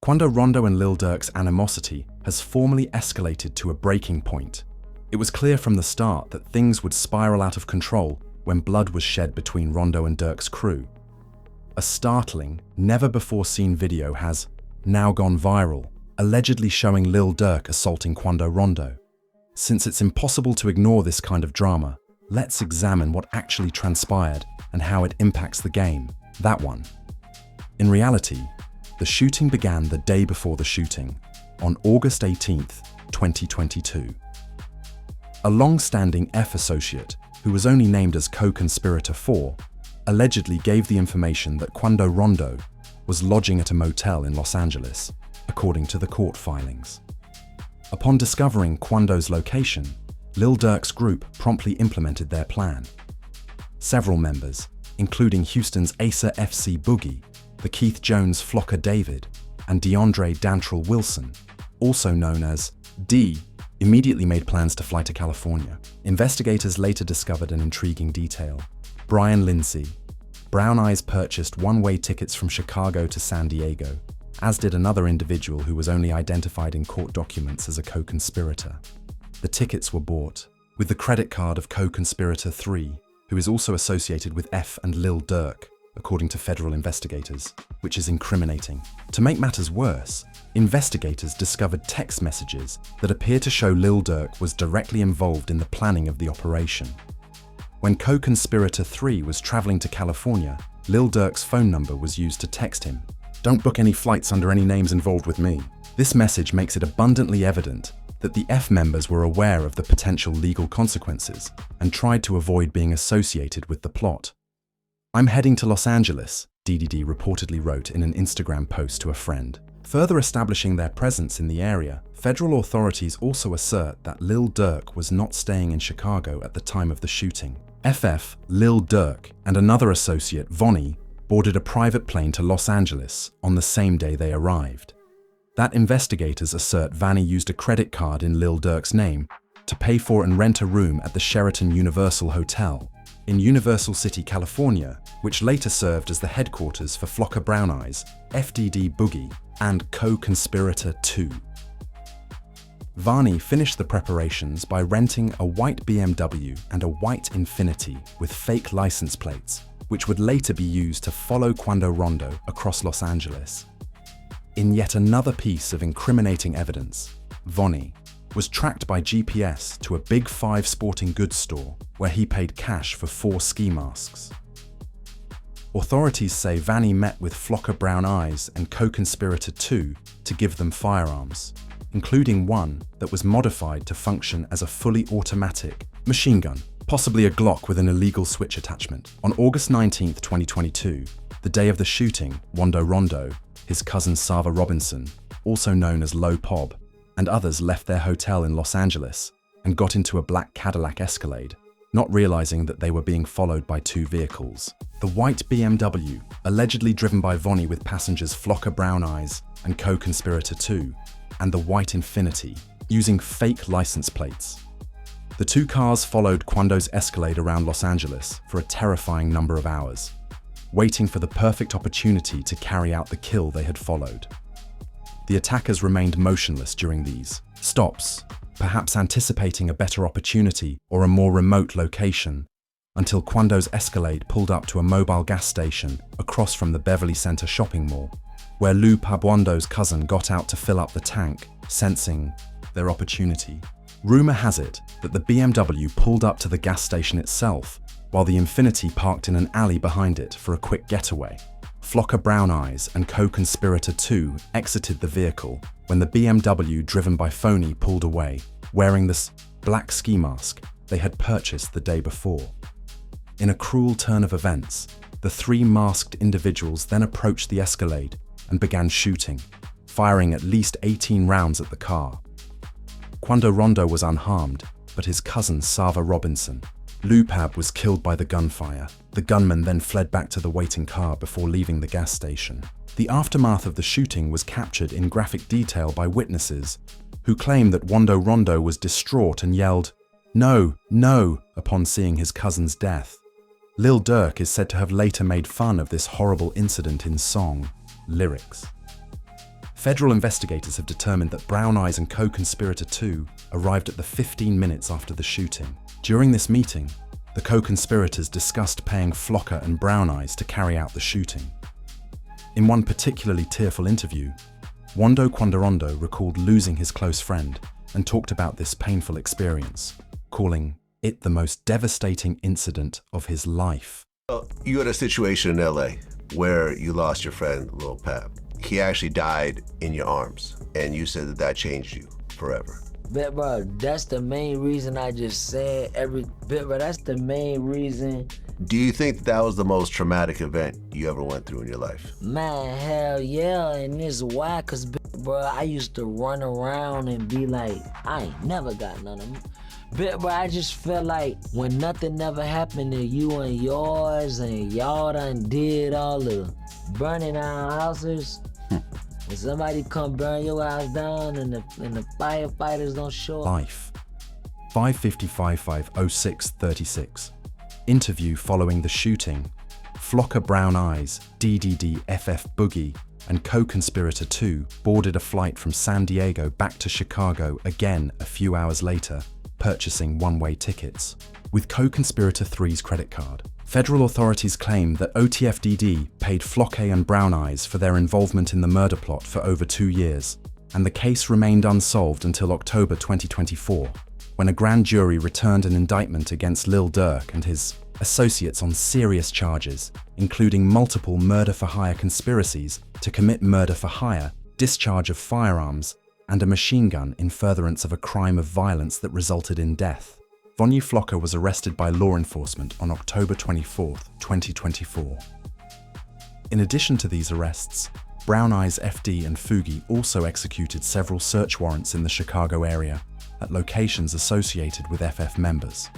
Quando Rondo and Lil Durk's animosity has formally escalated to a breaking point. It was clear from the start that things would spiral out of control when blood was shed between Rondo and Durk's crew. A startling, never-before-seen video has now gone viral, allegedly showing Lil Durk assaulting Quando Rondo. Since it's impossible to ignore this kind of drama, let's examine what actually transpired and how it impacts the game, that one. In reality, the shooting began the day before the shooting, on August 18th, 2022. A long-standing F associate, who was only named as co-conspirator 4, allegedly gave the information that Quando Rondo was lodging at a motel in Los Angeles, according to the court filings. Upon discovering Quando's location, Lil Durk's group promptly implemented their plan. Several members, including Houston's Asa FC Boogie, the Keith Jones Flocker David, and DeAndre Dantrell Wilson, also known as D, immediately made plans to fly to California. Investigators later discovered an intriguing detail. Brian Lindsay, Brown Eyes purchased one-way tickets from Chicago to San Diego, as did another individual who was only identified in court documents as a co-conspirator. The tickets were bought with the credit card of co-conspirator 3, who is also associated with F and Lil Durk, according to federal investigators, which is incriminating. To make matters worse, investigators discovered text messages that appear to show Lil Durk was directly involved in the planning of the operation. When co-conspirator 3 was traveling to California, Lil Durk's phone number was used to text him, "Don't book any flights under any names involved with me." This message makes it abundantly evident that the F members were aware of the potential legal consequences and tried to avoid being associated with the plot. "I'm heading to Los Angeles," DDD reportedly wrote in an Instagram post to a friend. Further establishing their presence in the area, federal authorities also assert that Lil Durk was not staying in Chicago at the time of the shooting. FF, Lil Durk, and another associate, Vonnie, boarded a private plane to Los Angeles on the same day they arrived. That investigators assert Vanny used a credit card in Lil Durk's name to pay for and rent a room at the Sheraton Universal Hotel in Universal City, California, which later served as the headquarters for Flocker Brown Eyes, FDD Boogie, and co-conspirator 2. Varney finished the preparations by renting a white BMW and a white Infiniti with fake license plates, which would later be used to follow Quando Rondo across Los Angeles. In yet another piece of incriminating evidence, Vonnie was tracked by GPS to a Big 5 sporting goods store where he paid cash for 4 ski masks. Authorities say Vanny met with Flocker Brown Eyes and co-conspirator 2 to give them firearms, including one that was modified to function as a fully automatic machine gun, possibly a Glock with an illegal switch attachment. On August 19, 2022, the day of the shooting, Quando Rondo, his cousin Sava Robinson, also known as Low Pob, and others left their hotel in Los Angeles and got into a black Cadillac Escalade, not realizing that they were being followed by 2 vehicles. The white BMW, allegedly driven by Vonnie with passengers Flocker Brown Eyes and co-conspirator 2, and the white Infiniti, using fake license plates. The 2 cars followed Quando's Escalade around Los Angeles for a terrifying number of hours, waiting for the perfect opportunity to carry out the kill they had followed. The attackers remained motionless during these stops, perhaps anticipating a better opportunity or a more remote location, until Quando's Escalade pulled up to a mobile gas station across from the Beverly Center shopping mall, where Lou Pabuando's cousin got out to fill up the tank, sensing their opportunity. Rumor has it that the BMW pulled up to the gas station itself, while the Infiniti parked in an alley behind it for a quick getaway. Flocker Brown Eyes and co-conspirator 2 exited the vehicle when the BMW driven by Phony pulled away, wearing this black ski mask they had purchased the day before. In a cruel turn of events, the 3 masked individuals then approached the Escalade and began shooting, firing at least 18 rounds at the car. Quando Rondo was unharmed, but his cousin Sava Robinson, Lupab, was killed by the gunfire. The gunman then fled back to the waiting car before leaving the gas station. The aftermath of the shooting was captured in graphic detail by witnesses who claim that Quando Rondo was distraught and yelled, "No, no," upon seeing his cousin's death. Lil Durk is said to have later made fun of this horrible incident in song lyrics. Federal investigators have determined that Brown Eyes and co-conspirator 2 arrived at the 15 minutes after the shooting. During this meeting, the co-conspirators discussed paying Flocker and Brown Eyes to carry out the shooting. In one particularly tearful interview, Wando Quandorondo recalled losing his close friend and talked about this painful experience, calling it the most devastating incident of his life. You had a situation in LA where you lost your friend, Lil Pap. He actually died in your arms, and you said that that changed you forever. But bro, that's the main reason I just said that's the main reason. Do you think that was the most traumatic event you ever went through in your life? Man, hell yeah, and this why, cause bro, I used to run around and be like, I ain't never got none of them. But I just felt like when nothing ever happened to you and yours, and y'all done did all the burning our houses, and somebody come burn your house down and the firefighters don't show up. Life. 555-506-36. Interview following the shooting. Flocker Brown Eyes, DDD FF Boogie, and co-conspirator 2 boarded a flight from San Diego back to Chicago again a few hours later, purchasing one-way tickets. With co-conspirator 3's credit card, federal authorities claim that OTFDD paid Flocker and Brown Eyes for their involvement in the murder plot for over 2 years, and the case remained unsolved until October 2024, when a grand jury returned an indictment against Lil Durk and his associates on serious charges, including multiple murder-for-hire conspiracies to commit murder for hire, discharge of firearms, and a machine gun in furtherance of a crime of violence that resulted in death. Vonnie Flocker was arrested by law enforcement on October 24, 2024. In addition to these arrests, Brown Eyes FD and Fugi also executed several search warrants in the Chicago area at locations associated with FF members.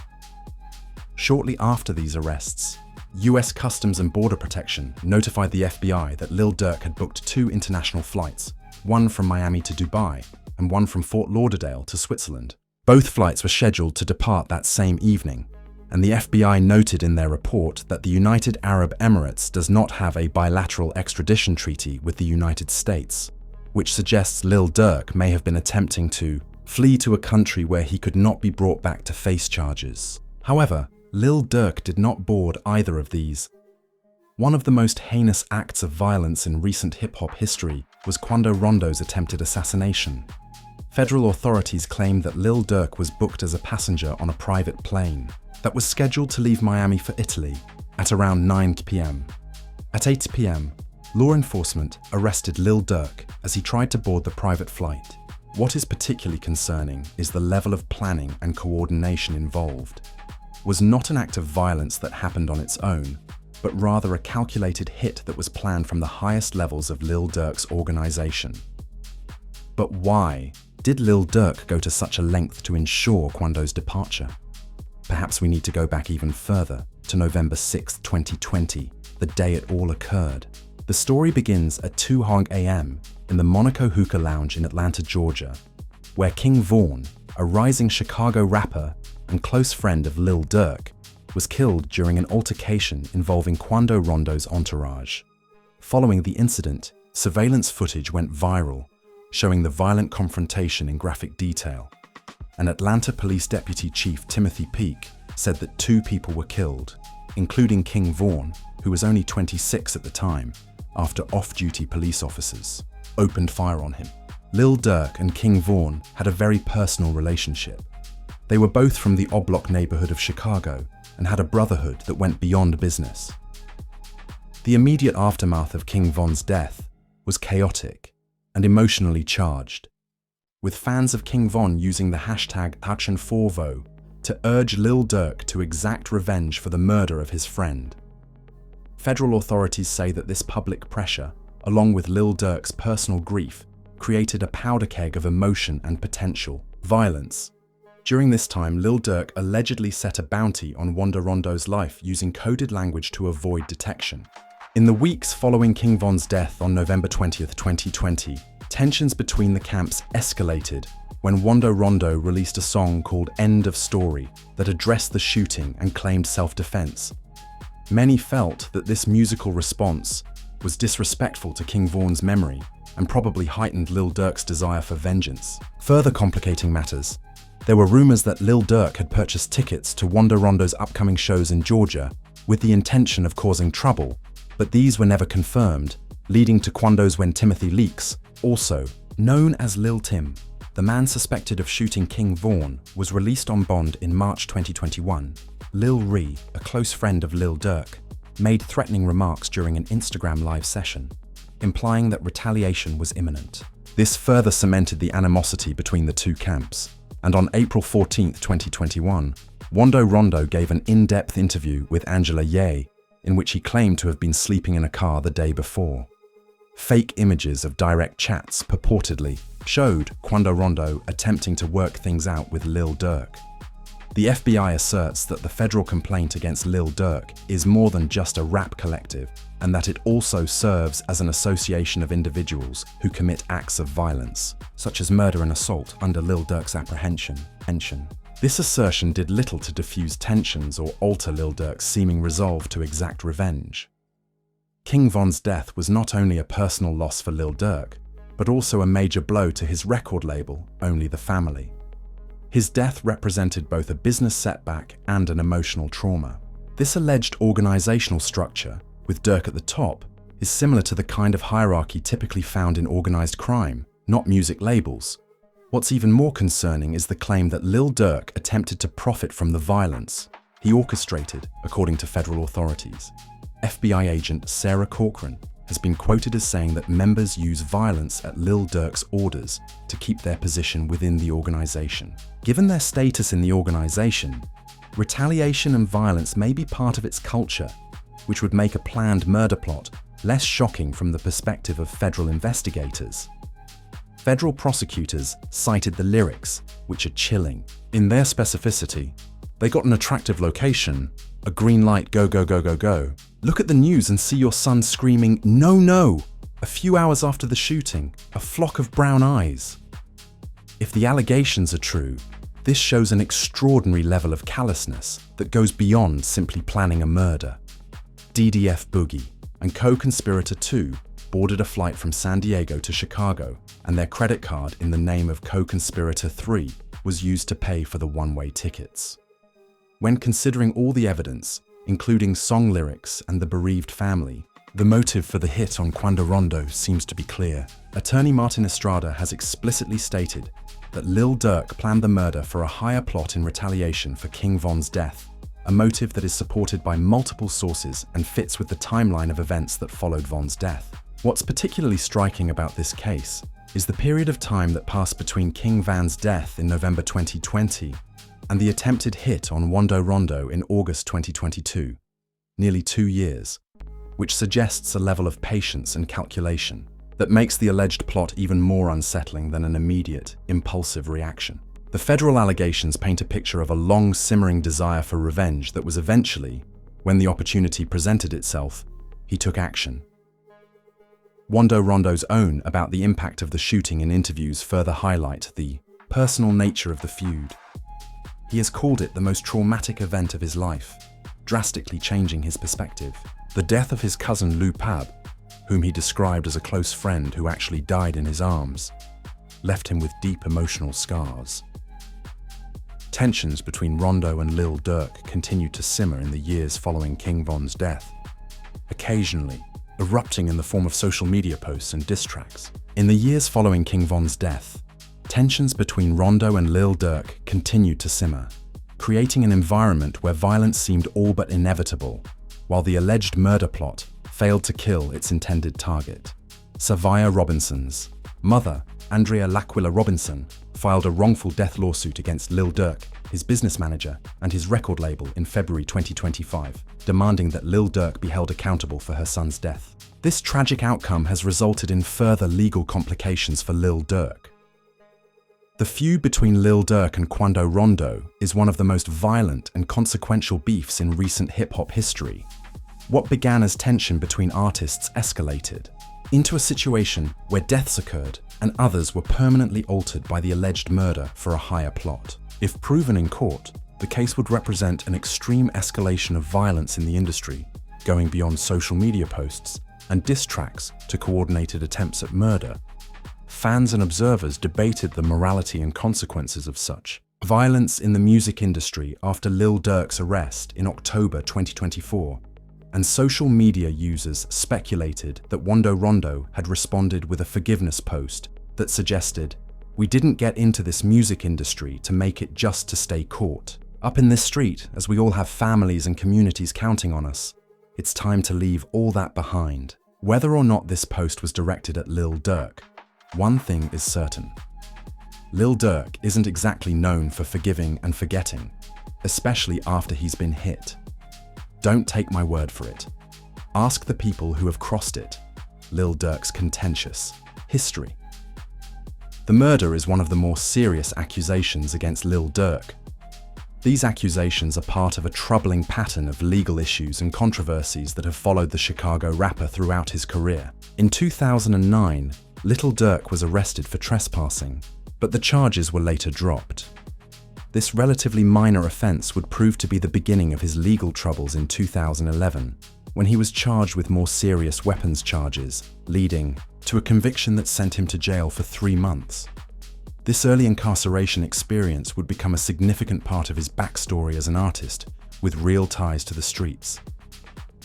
Shortly after these arrests, US Customs and Border Protection notified the FBI that Lil Durk had booked 2 international flights, one from Miami to Dubai and one from Fort Lauderdale to Switzerland. Both flights were scheduled to depart that same evening, and the FBI noted in their report that the United Arab Emirates does not have a bilateral extradition treaty with the United States, which suggests Lil Durk may have been attempting to flee to a country where he could not be brought back to face charges. However, Lil Durk did not board either of these. One of the most heinous acts of violence in recent hip-hop history was Quandorondo's attempted assassination. Federal authorities claimed that Lil Durk was booked as a passenger on a private plane that was scheduled to leave Miami for Italy at around 9 p.m. At 8 p.m., law enforcement arrested Lil Durk as he tried to board the private flight. What is particularly concerning is the level of planning and coordination involved. Was not an act of violence that happened on its own, but rather a calculated hit that was planned from the highest levels of Lil Durk's organization. But why did Lil Durk go to such a length to ensure Quando's departure? Perhaps we need to go back even further to November 6, 2020, the day it all occurred. The story begins at 2 a.m. in the Monaco Hookah Lounge in Atlanta, Georgia, where King Vaughn, a rising Chicago rapper and close friend of Lil Durk, was killed during an altercation involving Quandorondo's entourage. Following the incident, surveillance footage went viral, showing the violent confrontation in graphic detail. An Atlanta Police Deputy Chief Timothy Peake said that 2 people were killed, including King Vaughn, who was only 26 at the time, after off-duty police officers opened fire on him. Lil Durk and King Vaughn had a very personal relationship. They were both from the Oblock neighborhood of Chicago and had a brotherhood that went beyond business. The immediate aftermath of King Von's death was chaotic and emotionally charged, with fans of King Von using the hashtag #HutchinForvo to urge Lil Durk to exact revenge for the murder of his friend. Federal authorities say that this public pressure, along with Lil Durk's personal grief, created a powder keg of emotion and potential violence. During this time, Lil Durk allegedly set a bounty on Quandorondo's life using coded language to avoid detection. In the weeks following King Von's death on November 20, 2020, tensions between the camps escalated when Quandorondo released a song called End of Story that addressed the shooting and claimed self-defense. Many felt that this musical response was disrespectful to King Vaughn's memory and probably heightened Lil Durk's desire for vengeance. Further complicating matters, there were rumors that Lil Durk had purchased tickets to Wando Rondo's upcoming shows in Georgia with the intention of causing trouble, but these were never confirmed, leading to Quando's When Timothy Leaks, also known as Lil Tim. The man suspected of shooting King Vaughn was released on bond in March 2021. Lil Ree, a close friend of Lil Durk, made threatening remarks during an Instagram live session, implying that retaliation was imminent. This further cemented the animosity between the two camps, and on April 14, 2021, Wando Rondo gave an in-depth interview with Angela Ye, in which he claimed to have been sleeping in a car the day before. Fake images of direct chats purportedly showed Quando Rondo attempting to work things out with Lil Durk. The FBI asserts that the federal complaint against Lil Durk is more than just a rap collective, and that it also serves as an association of individuals who commit acts of violence, such as murder and assault, under Lil Durk's apprehension. This assertion did little to diffuse tensions or alter Lil Durk's seeming resolve to exact revenge. King Von's death was not only a personal loss for Lil Durk, but also a major blow to his record label, Only the Family. His death represented both a business setback and an emotional trauma. This alleged organizational structure, with Durk at the top, is similar to the kind of hierarchy typically found in organized crime, not music labels. What's even more concerning is the claim that Lil Durk attempted to profit from the violence he orchestrated, according to federal authorities. FBI agent Sarah Corcoran has been quoted as saying that members use violence at Lil Durk's orders to keep their position within the organization. Given their status in the organization, retaliation and violence may be part of its culture, which would make a planned murder plot less shocking from the perspective of federal investigators. Federal prosecutors cited the lyrics, which are chilling. In their specificity, they got an attractive location, a green light, go, go, go, go, go. Look at the news and see your son screaming, no, no, a few hours after the shooting, a flock of brown eyes. If the allegations are true, this shows an extraordinary level of callousness that goes beyond simply planning a murder. DDF Boogie and co-conspirator 2 boarded a flight from San Diego to Chicago, and their credit card in the name of co-conspirator 3 was used to pay for the one-way tickets. When considering all the evidence, including song lyrics and the bereaved family, the motive for the hit on Quando Rondo seems to be clear. Attorney Martin Estrada has explicitly stated that Lil Durk planned the murder for a higher plot in retaliation for King Von's death, a motive that is supported by multiple sources and fits with the timeline of events that followed Von's death. What's particularly striking about this case is the period of time that passed between King Van's death in November 2020 and the attempted hit on Wando Rondo in August 2022, nearly 2 years, which suggests a level of patience and calculation that makes the alleged plot even more unsettling than an immediate, impulsive reaction. The federal allegations paint a picture of a long simmering desire for revenge that was eventually, when the opportunity presented itself, he took action. Wando Rondo's own about the impact of the shooting in interviews further highlight the personal nature of the feud. He has called it the most traumatic event of his life, drastically changing his perspective. The death of his cousin Lou Pab, whom he described as a close friend who actually died in his arms, left him with deep emotional scars. Tensions between Rondo and Lil Durk continued to simmer in the years following King Von's death, occasionally erupting in the form of social media posts and diss tracks. In the years following King Von's death, tensions between Rondo and Lil Durk continued to simmer, creating an environment where violence seemed all but inevitable, while the alleged murder plot failed to kill its intended target. Savia Robinson's mother, Andrea L'Aquila Robinson, filed a wrongful death lawsuit against Lil Durk, his business manager, and his record label in February 2025, demanding that Lil Durk be held accountable for her son's death. This tragic outcome has resulted in further legal complications for Lil Durk. The feud between Lil Durk and Quando Rondo is one of the most violent and consequential beefs in recent hip-hop history. What began as tension between artists escalated into a situation where deaths occurred and others were permanently altered by the alleged murder for a higher plot. If proven in court, the case would represent an extreme escalation of violence in the industry, going beyond social media posts and diss tracks to coordinated attempts at murder. Fans and observers debated the morality and consequences of such violence in the music industry after Lil Durk's arrest in October 2024, and social media users speculated that Wando Rondo had responded with a forgiveness post that suggested, "We didn't get into this music industry to make it just to stay caught. Up in this street, as we all have families and communities counting on us, it's time to leave all that behind." Whether or not this post was directed at Lil Durk, one thing is certain. Lil Durk isn't exactly known for forgiving and forgetting, especially after he's been hit. Don't take my word for it. Ask the people who have crossed it. Lil Durk's contentious history. The murder is one of the more serious accusations against Lil Durk. These accusations are part of a troubling pattern of legal issues and controversies that have followed the Chicago rapper throughout his career. In 2009, Lil Durk was arrested for trespassing, but the charges were later dropped. This relatively minor offense would prove to be the beginning of his legal troubles in 2011, when he was charged with more serious weapons charges, leading to a conviction that sent him to jail for 3 months. This early incarceration experience would become a significant part of his backstory as an artist, with real ties to the streets.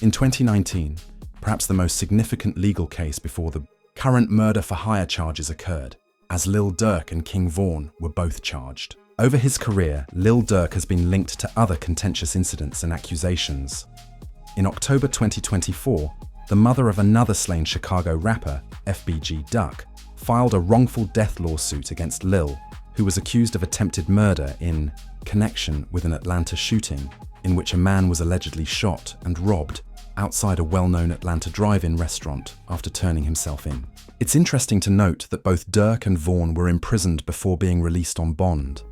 In 2019, perhaps the most significant legal case before the current murder-for-hire charges occurred, as Lil Durk and King Vaughn were both charged. Over his career, Lil Durk has been linked to other contentious incidents and accusations. In October 2024, the mother of another slain Chicago rapper, FBG Duck, filed a wrongful death lawsuit against Lil, who was accused of attempted murder in connection with an Atlanta shooting in which a man was allegedly shot and robbed outside a well-known Atlanta drive-in restaurant after turning himself in. It's interesting to note that both Durk and Vaughn were imprisoned before being released on bond.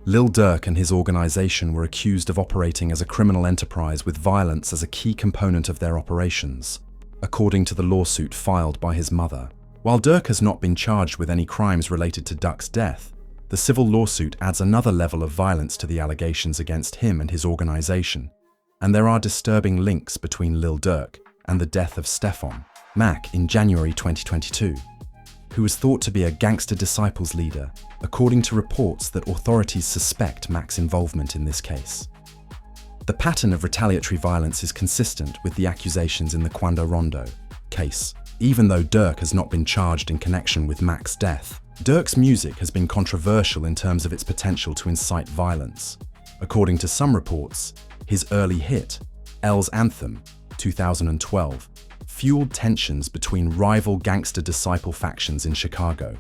Lil Durk and his organization were accused of operating as a criminal enterprise with violence as a key component of their operations, according to the lawsuit filed by his mother. While Durk has not been charged with any crimes related to Duck's death, the civil lawsuit adds another level of violence to the allegations against him and his organization, and there are disturbing links between Lil Durk and the death of Stefan Mack in January 2022, who was thought to be a gangster disciples leader, according to reports that authorities suspect Mack's involvement in this case. The pattern of retaliatory violence is consistent with the accusations in the Wando Rondo case. Even though Durk has not been charged in connection with Mack's death, Durk's music has been controversial in terms of its potential to incite violence. According to some reports, his early hit, L's Anthem, 2012, fueled tensions between rival gangster disciple factions in Chicago.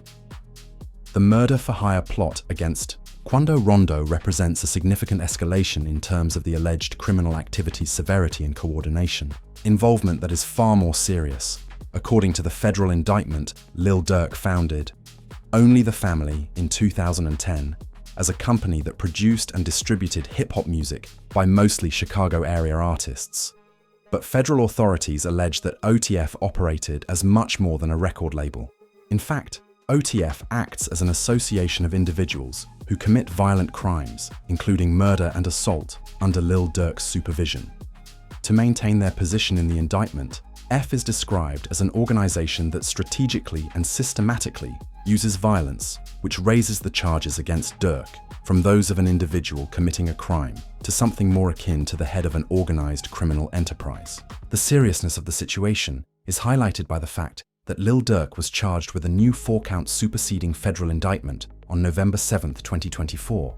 The murder-for-hire plot against Wando Rondo represents a significant escalation in terms of the alleged criminal activity's severity and coordination, involvement that is far more serious. According to the federal indictment, Lil Durk founded Only the Family in 2010 as a company that produced and distributed hip-hop music by mostly Chicago area artists. But federal authorities allege that OTF operated as much more than a record label. In fact, OTF acts as an association of individuals who commit violent crimes, including murder and assault, under Lil Durk's supervision. To maintain their position in the indictment, F is described as an organization that strategically and systematically uses violence, which raises the charges against Durk from those of an individual committing a crime to something more akin to the head of an organized criminal enterprise. The seriousness of the situation is highlighted by the fact that Lil Durk was charged with a new 4-count superseding federal indictment on November 7, 2024,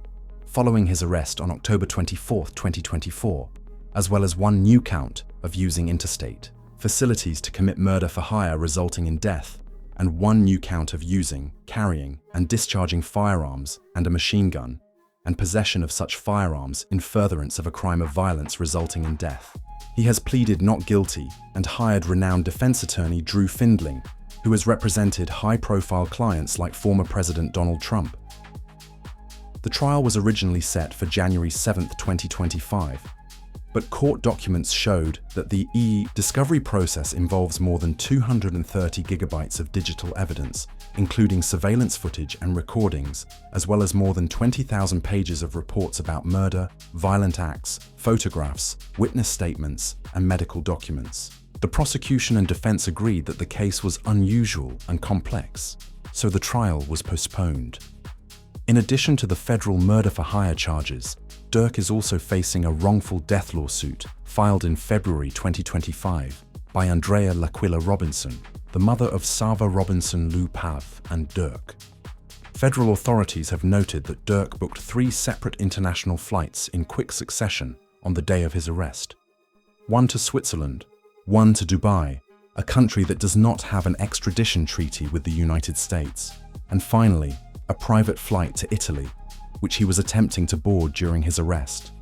following his arrest on October 24, 2024, as well as one new count of using interstate facilities to commit murder for hire resulting in death, and one new count of using, carrying, and discharging firearms and a machine gun, and possession of such firearms in furtherance of a crime of violence resulting in death. He has pleaded not guilty and hired renowned defense attorney Drew Findling, who has represented high-profile clients like former President Donald Trump. The trial was originally set for January 7, 2025, but court documents showed that the e-discovery process involves more than 230 gigabytes of digital evidence, including surveillance footage and recordings, as well as more than 20,000 pages of reports about murder, violent acts, photographs, witness statements, and medical documents. The prosecution and defense agreed that the case was unusual and complex, so the trial was postponed. In addition to the federal murder-for-hire charges, Durk is also facing a wrongful death lawsuit filed in February 2025 by Andrea Laquila Robinson, the mother of Sava Robinson Lou Pav and Durk. Federal authorities have noted that Durk booked 3 separate international flights in quick succession on the day of his arrest. One to Switzerland, one to Dubai, a country that does not have an extradition treaty with the United States, and finally, a private flight to Italy, which he was attempting to board during his arrest.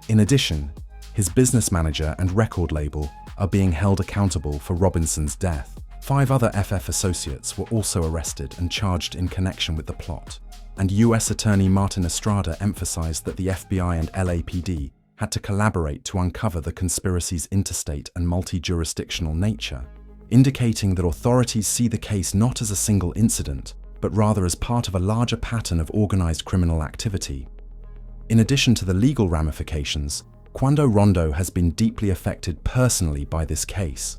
In addition, his business manager and record label are being held accountable for Robinson's death. 5 other FF associates were also arrested and charged in connection with the plot, and U.S. Attorney Martin Estrada emphasized that the FBI and LAPD had to collaborate to uncover the conspiracy's interstate and multi-jurisdictional nature, indicating that authorities see the case not as a single incident, but rather as part of a larger pattern of organized criminal activity. In addition to the legal ramifications, Quando Rondo has been deeply affected personally by this case.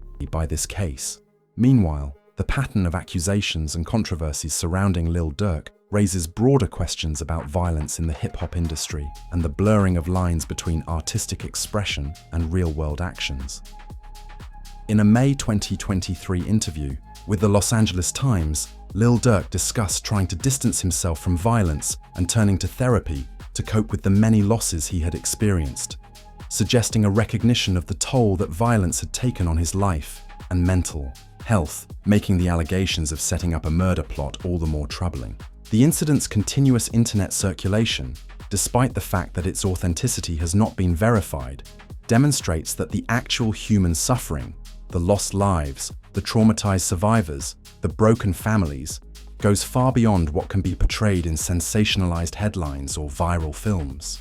Meanwhile, the pattern of accusations and controversies surrounding Lil Durk raises broader questions about violence in the hip-hop industry and the blurring of lines between artistic expression and real-world actions. In a May 2023 interview with the Los Angeles Times, Lil Durk discussed trying to distance himself from violence and turning to therapy to cope with the many losses he had experienced, suggesting a recognition of the toll that violence had taken on his life and mental health, making the allegations of setting up a murder plot all the more troubling. The incident's continuous internet circulation, despite the fact that its authenticity has not been verified, demonstrates that the actual human suffering, the lost lives, the traumatized survivors, the broken families, goes far beyond what can be portrayed in sensationalized headlines or viral films.